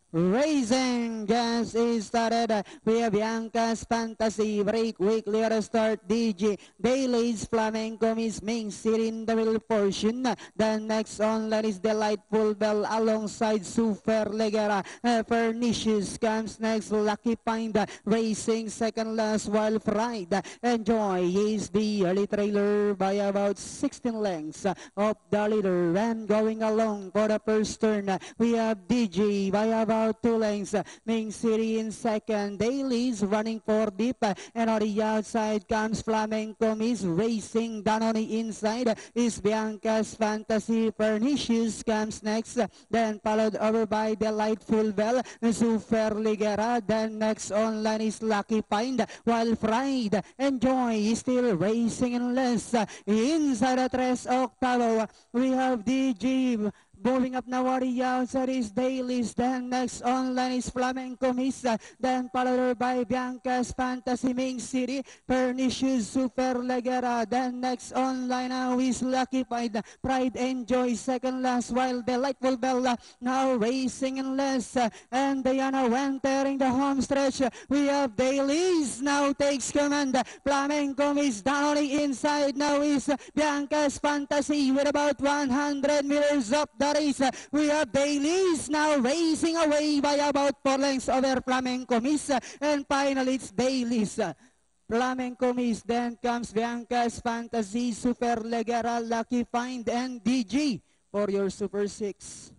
Racing just is started. We have Bianca's Fantasy Break Weekly Start DG. Daily's Flamenco Miss Ming City in the middle portion. The next online is Delightful Bell alongside Super Legera. Pernicious comes next. Lucky Find racing second last while Pride. Enjoy is the early trailer by about 16 lengths of the leader. And going along for the first turn, we have DG by about 2 lengths. Ming City in second. Daily's running for deep. And on the outside comes Flamenco Miss racing. Down on the inside is Bianca's Fantasy. Pernicious comes next. Then followed over by Delightful Bell. Super Ligera. Then next online is Lucky Find. While Pride Enjoy is still racing in less. Inside the 3 octavo, we have DG. Moving up now on the outside is Daily's. Then next online is Flamenco Miss. Then followed by Bianca's Fantasy Ming City. Pernicious Super Legera. Then next online now is Lucky Find. Pride Enjoy second last while Delightful Bell now racing in less. And Diana entering the home stretch. We have Daily's now takes command. Flamenco Miss down on the inside now is Bianca's Fantasy with about 100 meters up the race. We have Daily's now racing away by about 4 lengths over Flamenco Miss. And finally it's Daily's. Flamenco Miss, then comes Bianca's Fantasy, Super Legera, Lucky Find, and DG for your Super 6.